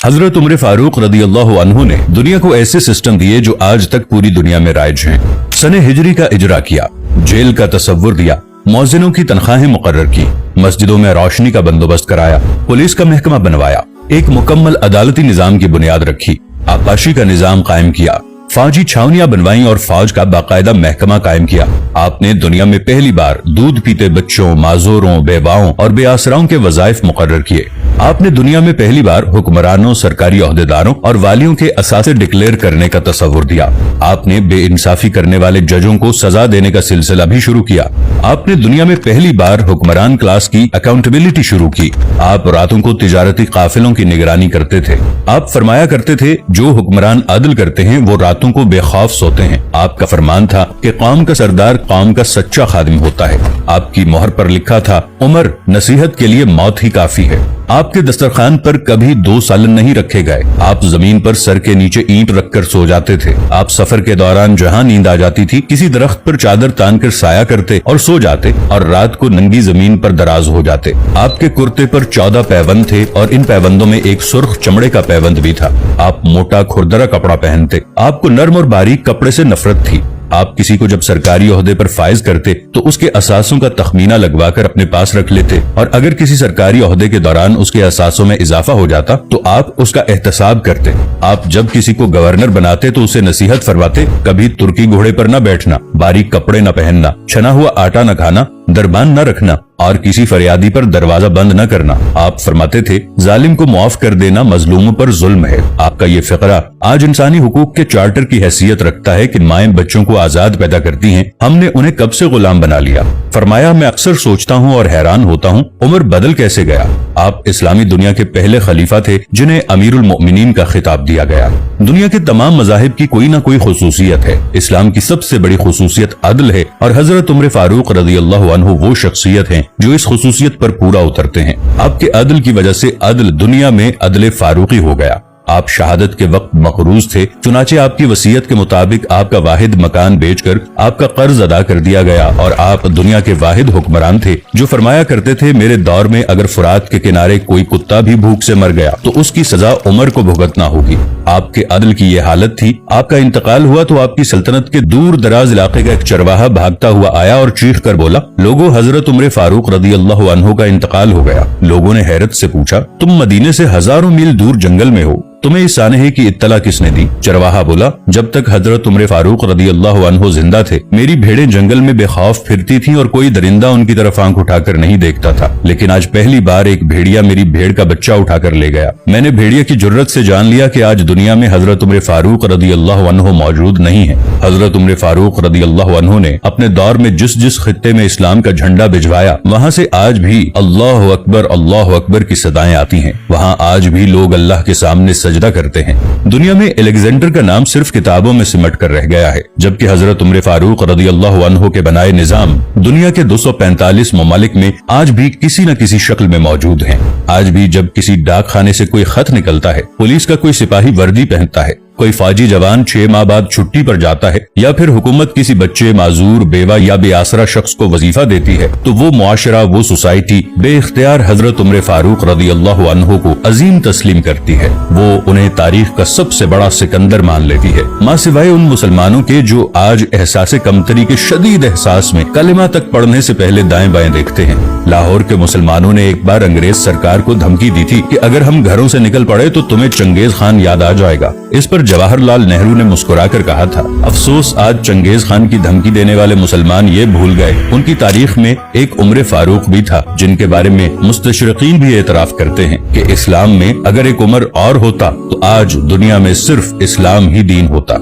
हजरत उमर फारूक रदियल्लाहु अन्हु ने दुनिया को ऐसे सिस्टम दिए जो आज तक पूरी दुनिया में राइज हैं। सने हिजरी का इजरा किया, जेल का तसव्वुर दिया, मौजिनों की तनख्वाहें मुकर्रर की, मस्जिदों में रोशनी का बंदोबस्त कराया, पुलिस का महकमा बनवाया, एक मुकम्मल अदालती निजाम की बुनियाद रखी, आकाशी का निजाम कायम किया, फौजी छावनियां बनवाई और फौज का बाकायदा महकमा कायम किया। आपने दुनिया में पहली बार दूध पीते बच्चों, माजूरों, बेवाओं और बेआसराओं के वज़ाइफ मुकर्रर किए। आपने दुनिया में पहली बार हुक्मरानों, सरकारी ओहदेदारों और वालियों के असासे डिक्लेयर करने का तस्वुर दिया। आपने बेइंसाफी करने वाले जजों को सजा देने का सिलसिला भी शुरू किया। आपने दुनिया में पहली बार हुक्मरान क्लास की अकाउंटेबिलिटी शुरू की। आप रातों को तिजारती काफिलों की निगरानी करते थे। आप फरमाया करते थे, जो हुक्मरान अदल करते हैं वो रातों को बेखौफ सोते हैं। आपका फरमान था कि कौम का सरदार कौम का सच्चा खादिम होता है। आपकी मोहर पर लिखा था, उमर नसीहत के लिए मौत ही काफी है। आपके दस्तरखान पर कभी 2 सालन नहीं रखे गए। आप जमीन पर सर के नीचे ईंट रखकर सो जाते थे। आप सफर के दौरान जहां नींद आ जाती थी, किसी दरख्त पर चादर तान कर साया करते और सो जाते और रात को नंगी जमीन पर दराज हो जाते। आपके कुर्ते पर 14 पैबंद थे और इन पैबंदों में एक सुर्ख चमड़े का पैबंद भी था। आप मोटा खुरदरा कपड़ा पहनते। आपको नर्म और बारीक कपड़े से नफरत थी। आप किसी को जब सरकारी ओहदे पर फाइज करते तो उसके असासों का तखमीना लगवाकर अपने पास रख लेते और अगर किसी सरकारी ओहदे के दौरान उसके असासों में इजाफा हो जाता तो आप उसका एहतसाब करते। आप जब किसी को गवर्नर बनाते तो उसे नसीहत फरमाते, कभी तुर्की घोड़े पर न बैठना, बारीक कपड़े न पहनना, छना हुआ आटा न खाना, दरबान न रखना और किसी फरियादी पर दरवाजा बंद न करना। आप फरमाते थे, जालिम को मुआफ कर देना मजलूमों पर जुल्म है। आपका ये फिक्रा आज इंसानी हुकूक के चार्टर की हैसियत रखता है कि माएं बच्चों को आजाद पैदा करती हैं, हमने उन्हें कब से गुलाम बना लिया। फरमाया, मैं अक्सर सोचता हूँ और हैरान होता हूँ, उमर बदल कैसे गया। आप इस्लामी दुनिया के पहले खलीफा थे जिन्हें अमीरुल मोमिनीन का खिताब दिया गया। दुनिया के तमाम मजाहिब की कोई न कोई खुसूसियत है। इस्लाम की सबसे बड़ी खुसूसियत अदल है और हजरत उमर फारूक रदियल्लाहु अन्हु वो शख्सियत हैं जो इस खुसूसियत पर पूरा उतरते हैं। आपके अदल की वजह से अदल दुनिया में अदल फारूकी हो गया। आप शहादत के वक्त मकरूज थे, चुनाचे आपकी वसीयत के मुताबिक आपका वाहिद मकान बेचकर आपका कर्ज अदा कर दिया गया और आप दुनिया के वाहिद हुक्मरान थे जो फरमाया करते थे, मेरे दौर में अगर फुरात के किनारे कोई कुत्ता भी भूख से मर गया तो उसकी सजा उमर को भुगतना होगी। आपके अदल की ये हालत थी। आपका इंतकाल हुआ तो आपकी सल्तनत के दूर दराज इलाके का एक चरवाहा भागता हुआ आया और चीख कर बोला, लोगों, हजरत उमर फारूक रदियल्लाहु अन्हु का इंतकाल हो गया। लोगों ने हैरत से पूछा, तुम मदीने से हजारों मील दूर जंगल में हो, तुम्हें इस सानहे की इत्तला किसने दी। चरवाहा बोला, जब तक हजरत उमर फारूक रदियल्लाहु अन्हु जिंदा थे मेरी भेड़ें जंगल में बेखौफ फिरती थीं और कोई दरिंदा उनकी तरफ आंख उठाकर नहीं देखता था, लेकिन आज पहली बार एक भेड़िया मेरी भेड़ का बच्चा उठाकर ले गया। मैंने भेड़िया की जुर्रत से जान लिया कि आज दुनिया में हजरत उमर फारूक रदियल्लाहु अन्हु मौजूद नहीं है। हजरत उमर फारूक रदियल्लाहु अन्हु ने अपने दौर में जिस जिस खित्ते में इस्लाम का झंडा भिजवाया वहाँ से आज भी अल्लाहु अकबर की सदाएं आती हैं। वहाँ आज भी लोग अल्लाह के सामने सजदा करते हैं। दुनिया में अलेक्जेंडर का नाम सिर्फ किताबों में सिमट कर रह गया है, जबकि हजरत उमर फारूक रदियल्लाहु अन्हु के बनाए निजाम दुनिया के 245 ममालिक में आज भी किसी न किसी शक्ल में मौजूद हैं। आज भी जब किसी डाक खाने से कोई खत निकलता है, पुलिस का कोई सिपाही वर्दी पहनता है, कोई फौजी जवान 6 माह बाद छुट्टी पर जाता है या फिर हुकूमत किसी बच्चे, माजूर, बेवा या बेआसरा शख्स को वजीफा देती है तो वो मुआशरा, वो सोसाइटी बेइख्तियार हजरत उमर फारूक रदियल्लाहु अन्हु को अजीम तस्लीम करती है। वो उन्हें तारीख का सबसे बड़ा सिकंदर मान लेती है, माँ सिवाय उन मुसलमानों के जो आज एहसासे कमतरी के शदीद एहसास में कलिमा तक पढ़ने से पहले दाएं बाएं देखते हैं। लाहौर के मुसलमानों ने एक बार अंग्रेज सरकार को धमकी दी थी कि अगर हम घरों से निकल पड़े तो तुम्हें चंगेज खान याद आ जाएगा। इस पर जवाहरलाल नेहरू ने मुस्कुराकर कहा था, अफसोस आज चंगेज खान की धमकी देने वाले मुसलमान ये भूल गए उनकी तारीख में एक उमर फारूक भी था, जिनके बारे में मुस्तशरिकीन भी एतराफ करते हैं कि इस्लाम में अगर एक उमर और होता तो आज दुनिया में सिर्फ इस्लाम ही दीन होता।